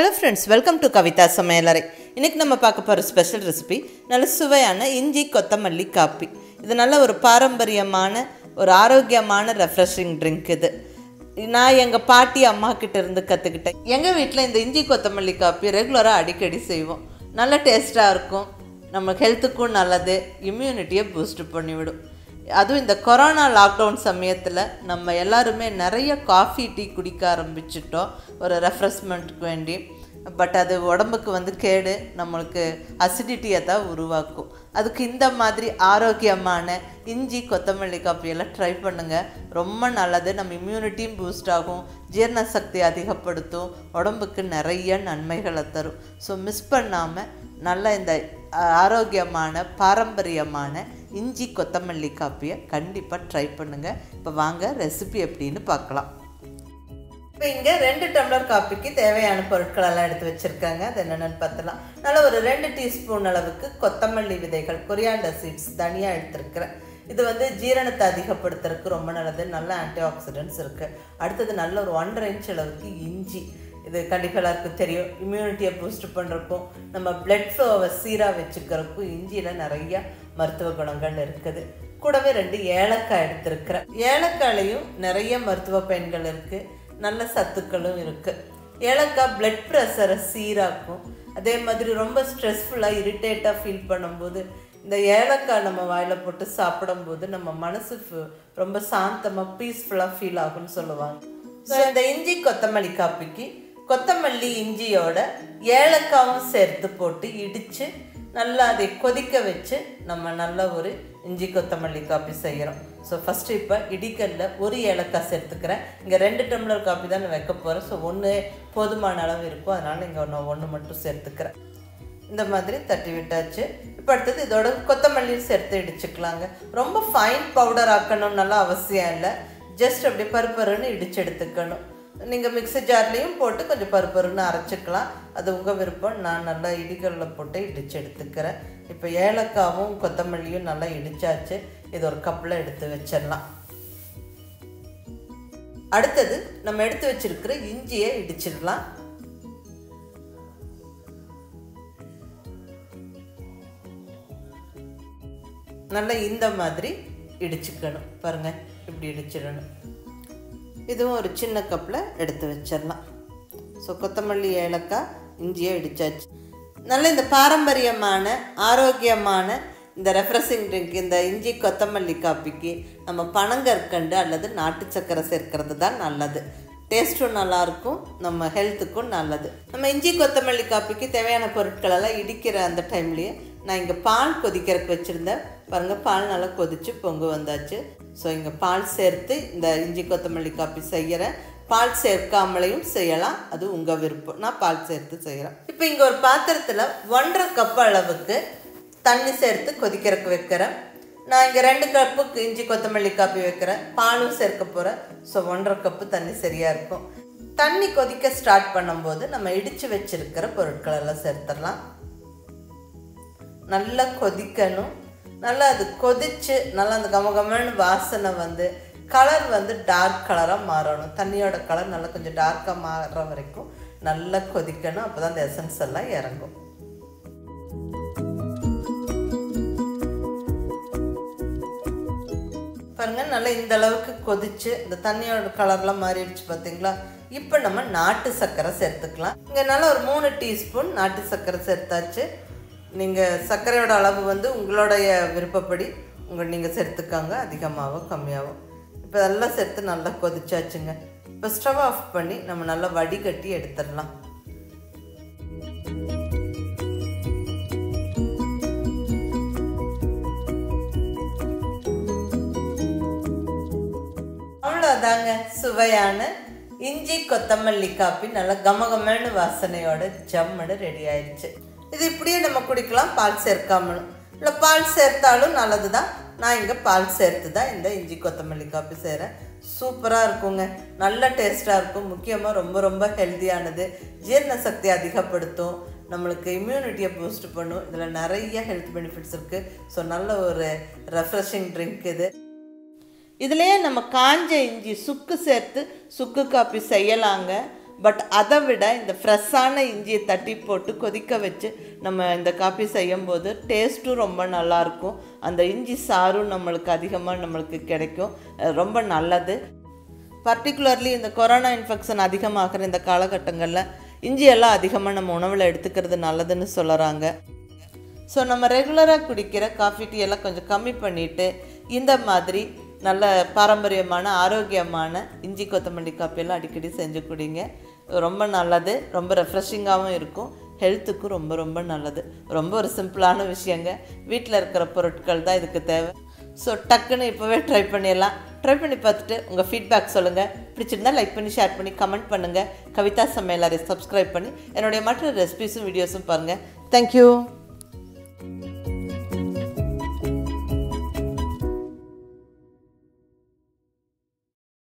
Hello friends, welcome to Kavithasamayalarai. இன்னைக்கு நம்ம பார்க்க போற ஸ்பெஷல் ரெசிபி நல்ல சுவையான இஞ்சி கொத்தமல்லி காபி. இது நல்ல ஒரு பாரம்பரியமான ஒரு ஆரோக்கியமான ரெஃப்ரெஷிங் ட்ரிங்க் இது. நான் எங்க பாட்டி அம்மா கிட்ட இருந்து கத்துக்கிட்டேன். எங்க வீட்ல இந்த இஞ்சி கொத்தமல்லி காபி ரெகுலரா அடிக்கடி செய்வோம். நல்ல டேஸ்டா இருக்கும். நம்ம ஹெல்த்துக்கும் நல்லது, இம்யூனிட்டியை பூஸ்ட் பண்ணிவிடும். அதுவும் இந்த கொரோனா லாக்டவுன் சமயத்தில் நம்ம எல்லாருமே நிறைய காஃபி டீ குடிக்க ஆரம்பிச்சிட்டோம் ஒரு ரெஃப்ரெஷ்மெண்ட்டுக்கு வேண்டி. பட் அது உடம்புக்கு கேடு, நம்மளுக்கு அசிடிட்டியை தான் உருவாக்கும். அதுக்கு இந்த மாதிரி ஆரோக்கியமான இஞ்சி கொத்தமல்லி காப்பியெல்லாம் ட்ரை பண்ணுங்கள். ரொம்ப நல்லது. நம்ம இம்யூனிட்டியும் பூஸ்ட் ஆகும், ஜீரண சக்தி அதிகப்படுத்தும், உடம்புக்கு நிறைய நன்மைகளை தரும். ஸோ மிஸ் பண்ணாமல் நல்ல இந்த ஆரோக்கியமான பாரம்பரியமான இஞ்சி கொத்தமல்லி காப்பியை கண்டிப்பாக ட்ரை பண்ணுங்கள். இப்போ வாங்க ரெசிபி எப்படின்னு பார்க்கலாம். இப்போ இங்கே 2 டம்ளர் காப்பிக்கு தேவையான பொருட்களெல்லாம் எடுத்து வச்சுருக்காங்க. அது என்னென்னு பார்த்துலாம். நல்லா ஒரு 2 டீஸ்பூன் அளவுக்கு கொத்தமல்லி விதைகள், கொரியாண்டர் சீட்ஸ் தனியாக எடுத்துருக்கிறேன். இது ஜீரணத்தை அதிகப்படுத்துறதுக்கு ரொம்ப நல்லது. நல்ல ஆன்டி ஆக்சிடென்ட்ஸ் இருக்குது. அடுத்தது நல்ல ஒரு 1.5 இன்ச் அளவுக்கு இஞ்சி. இது கண்டிப்பாக எல்லாருக்கும் தெரியும், இம்யூனிட்டியை பூஸ்ட் பண்ணுறக்கும், நம்ம பிளட் ஃப்ளோவை சீராக வச்சுக்கிறதுக்கும் இஞ்சியில் நிறைய மருத்துவ குணங்கள் இருக்குது. கூடவே 2 ஏலக்காய் எடுத்துருக்கிறேன். ஏலக்காயிலையும் நிறைய மருத்துவ பயன்கள் இருக்குது, நல்ல சத்துக்களும் இருக்குது. ஏலக்காய் பிளட் ப்ரெஷரை சீராக்கும். அதே மாதிரி ரொம்ப ஸ்ட்ரெஸ்ஃபுல்லாக இரிட்டேட்டாக ஃபீல் பண்ணும்போது இந்த ஏலக்காய் நம்ம வாயில் போட்டு சாப்பிடும்போது நம்ம மனசு ரொம்ப சாந்தமாக பீஸ்ஃபுல்லாக ஃபீல் ஆகும்னு சொல்லுவாங்க. ஸோ இந்த இஞ்சி கொத்தமல்லி காப்பிக்கு கொத்தமல்லி இஞ்சியோட ஏலக்காவும் சேர்த்து போட்டு இடித்து நல்லா அதை கொதிக்க வச்சு நம்ம நல்ல ஒரு இஞ்சி கொத்தமல்லி காப்பி செய்கிறோம். ஸோ ஃபஸ்ட்டு இப்போ இடிக்கல்ல 1 ஏலக்காய் சேர்த்துக்கிறேன். இங்கே 2 டம்ளர் காப்பி தான் நான் வைக்க போகிறேன். ஸோ 1 போதுமான அளவு இருக்கும், அதனால் இங்கே நான் 1 மட்டும் சேர்த்துக்கிறேன். இந்த மாதிரி தட்டி விட்டாச்சு. இப்போ அடுத்தது இதோட கொத்தமல்லியும் சேர்த்து இடிச்சுக்கலாங்க. ரொம்ப ஃபைன் பவுடர் ஆக்கணும்னாலாம் அவசியம் இல்லை. ஜஸ்ட் அப்படி பருப்பருன்னு இடித்து எடுத்துக்கணும். நீங்கள் மிக்ஸி ஜார்லேயும் போட்டு கொஞ்சம் பருப்பருன்னு அரைச்சிக்கலாம், அது உங்கள் விருப்பம். நான் நல்லா இடிகளில் போட்டு இடித்து எடுத்துக்கிறேன். இப்போ ஏலக்காவும் கொத்தமல்லியும் நல்லா இடித்தாச்சு. இது ஒரு கப்பில் எடுத்து வச்சிடலாம். அடுத்தது நம்ம எடுத்து வச்சிருக்கிற இஞ்சியை இடிச்சிடலாம். நல்லா இந்த மாதிரி இடிச்சுக்கணும். பாருங்கள், இப்படி இடிச்சிடணும். இதுவும் ஒரு சின்ன கப்பில் எடுத்து வச்சிடலாம். ஸோ கொத்தமல்லி ஏலக்காய் இஞ்சியை இடித்தாச்சு. நல்ல இந்த பாரம்பரியமான ஆரோக்கியமான இந்த ரெஃப்ரெஷிங் ட்ரிங்க், இந்த இஞ்சி கொத்தமல்லி காப்பிக்கு நம்ம பனங்கற்கண்டு அல்லது நாட்டு சக்கரை சேர்க்கிறது தான் நல்லது. டேஸ்ட்டும் நல்லாயிருக்கும், நம்ம ஹெல்த்துக்கும் நல்லது. நம்ம இஞ்சி கொத்தமல்லி காப்பிக்கு தேவையான பொருட்களெல்லாம் இடிக்கிற அந்த டைம்லேயே நான் இங்கே பால் கொதிக்கிறதுக்கு வச்சுருந்தேன். பாருங்கள், பால் நல்லா கொதித்து பொங்கு வந்தாச்சு. ஸோ இங்கே பால் சேர்த்து இந்த இஞ்சி கொத்தமல்லி காப்பி செய்கிறேன். பால் சேர்க்காமலையும் செய்யலாம், அது உங்கள் விருப்பம். நான் பால் சேர்த்து செய்கிறேன். இப்போ இங்கே ஒரு பாத்திரத்தில் 1.5 கப் அளவுக்கு தண்ணி சேர்த்து கொதிக்கிறதுக்கு வைக்கிறேன். நான் இங்கே 2 கப்புக்கு இஞ்சி கொத்தமல்லி காப்பி வைக்கிறேன், பாலும் சேர்க்க போகிறேன். ஸோ 1.5 கப்பு தண்ணி சரியாக இருக்கும். தண்ணி கொதிக்க ஸ்டார்ட் பண்ணும்போது நம்ம இடித்து வச்சிருக்கிற பொருட்களெல்லாம் சேர்த்துடலாம். நல்லா கொதிக்கணும். நல்லா அது கொதித்து நல்லா அந்த கமகமன்னு வாசனை கலர் டார்க் கலராக மாறணும். தண்ணியோட கலர் நல்லா கொஞ்சம் டார்க்காக மாறுற வரைக்கும் நல்லா கொதிக்கணும். அப்போ தான் அந்த எசன்ஸ் எல்லாம் இறங்கும். பாருங்கள், நல்லா இந்த அளவுக்கு கொதிச்சு இந்த தண்ணியோட கலர்லாம் மாறிடுச்சு பார்த்தீங்களா. இப்போ நம்ம நாட்டு சர்க்கரை சேர்த்துக்கலாம். இங்கே நல்லா ஒரு 3 டீஸ்பூன் நாட்டு சர்க்கரை சேர்த்தாச்சு. நீங்கள் சர்க்கரையோட அளவு உங்களுடைய விருப்பப்படி நீங்கள் சேர்த்துக்காங்க, அதிகமாகவும் கம்மியாகவும். இப்போ அதெல்லாம் சேர்த்து நல்லா கொதிச்சாச்சுங்க. இப்போ ஸ்டவ் ஆஃப் பண்ணி நம்ம நல்லா வடிகட்டி எடுத்துடலாம். அவ்வளோதாங்க, சுவையான இஞ்சி கொத்தமல்லி காப்பி நல்லா கமகமன்னு வாசனையோட ஜம்முன்னு ரெடி ஆயிடுச்சு. இது இப்படியே நம்ம குடிக்கலாம், பால் சேர்க்காமலும். இல்லை பால் சேர்த்தாலும் நல்லது தான். நான் இங்கே பால் சேர்த்து தான் இந்த இஞ்சி கொத்தமல்லி காப்பி செய்கிறேன். சூப்பராக இருக்குங்க, நல்ல டேஸ்ட்டாக இருக்கும். முக்கியமாக ரொம்ப ரொம்ப ஹெல்த்தியானது, ஜீரண சக்தி அதிகப்படுத்தும், நம்மளுக்கு இம்யூனிட்டியை பூஸ்ட் பண்ணும். இதில் நிறைய ஹெல்த் பெனிஃபிட்ஸ் இருக்குது. ஸோ நல்ல ஒரு ரெஃப்ரெஷிங் ட்ரிங்க் இது. இதுலேயே நம்ம காஞ்ச இஞ்சி சுக்கு சேர்த்து சுக்கு காப்பி செய்யலாங்க. பட் அதை விட இந்த ஃப்ரெஷ்ஷான இஞ்சியை தட்டி போட்டு கொதிக்க வச்சு நம்ம இந்த காஃபி செய்யும்போது டேஸ்ட்டும் ரொம்ப நல்லாயிருக்கும். அந்த இஞ்சி சாரும் நம்மளுக்கு கிடைக்கும். ரொம்ப நல்லது. பர்டிகுலர்லி இந்த கொரோனா இன்ஃபெக்ஷன் அதிகமாகிற இந்த காலகட்டங்களில் இஞ்சியெல்லாம் அதிகமாக நம்ம உணவில் எடுத்துக்கிறது நல்லதுன்னு சொல்கிறாங்க. ஸோ நம்ம ரெகுலராக குடிக்கிற காஃபி டீ எல்லாம் கொஞ்சம் கம்மி பண்ணிவிட்டு இந்த மாதிரி நல்ல பாரம்பரியமான ஆரோக்கியமான இஞ்சி கொத்தமல்லி காப்பியெல்லாம் அடிக்கடி செஞ்சு குடிங்க. ரொம்ப நல்லது. ரொம்ப ரெஃப்ரெஷிங்காகவும் இருக்கும். ஹெல்த்துக்கும் ரொம்ப ரொம்ப நல்லது. ரொம்ப ஒரு சிம்பிளான விஷயங்க. வீட்டில் இருக்கிற பொருட்கள் தான் இதுக்கு தேவை. ஸோ டக்குன்னு இப்போவே ட்ரை பண்ணிடலாம். ட்ரை பண்ணி பார்த்துட்டு உங்கள் ஃபீட்பேக் சொல்லுங்கள். பிடிச்சிருந்தால் லைக் பண்ணி ஷேர் பண்ணி கமெண்ட் பண்ணுங்கள். கவிதா சமையலறை சப்ஸ்கிரைப் பண்ணி என்னுடைய மற்ற ரெசிபீஸும் வீடியோஸும் பாருங்கள். தேங்க்யூ.